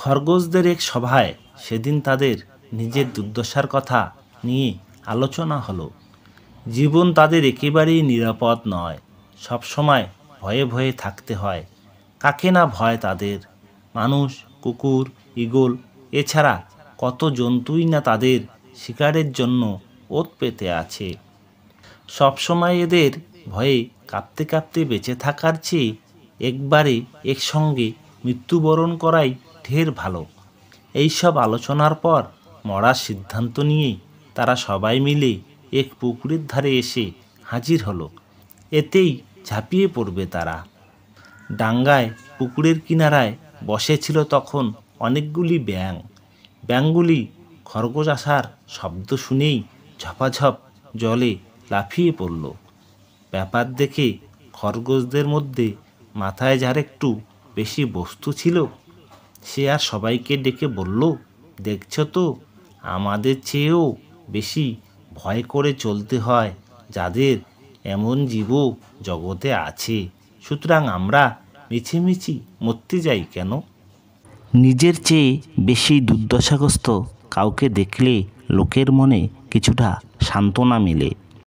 খরগোশদের এক সভায় সেদিন তাদের নিজের দুর্দশার কথা নিয়ে আলোচনা হলো। জীবন তাদের একেবারেই নিরাপদ নয়, সবসময় ভয়ে ভয়ে থাকতে হয়। কাকে না ভয় তাদের! মানুষ, কুকুর, ঈগল এছাড়া কত জন্তুই না তাদের শিকারের জন্য ওত পেতে আছে। সবসময় এদের ভয়ে কাঁপতে কাঁপতে বেঁচে থাকার চেয়ে একবারে একসঙ্গে মৃত্যুবরণ করাই ঢের ভালো। এইসব আলোচনার পর মরার সিদ্ধান্ত নিয়ে তারা সবাই মিলে এক পুকুরের ধারে এসে হাজির হলো। এতেই ঝাঁপিয়ে পড়বে তারা। ডাঙ্গায় পুকুরের কিনারায় বসেছিল তখন অনেকগুলি ব্যাঙ। ব্যাঙগুলি খরগোশ আসার শব্দ শুনেই ঝপাঝপ জলে লাফিয়ে পড়ল। ব্যাপার দেখে খরগোশদের মধ্যে মাথায় যার একটু বেশি বস্তু ছিল, সে আর সবাইকে ডেকে বলল, দেখছ তো, আমাদের চেয়েও বেশি ভয় করে চলতে হয় যাদের, এমন জীবও জগতে আছে। সুতরাং আমরা মিছিমিছি মরতে যাই কেন? নিজের চেয়ে বেশি দুর্দশাগ্রস্ত কাউকে দেখলে লোকের মনে কিছুটা সান্ত্বনা মেলে।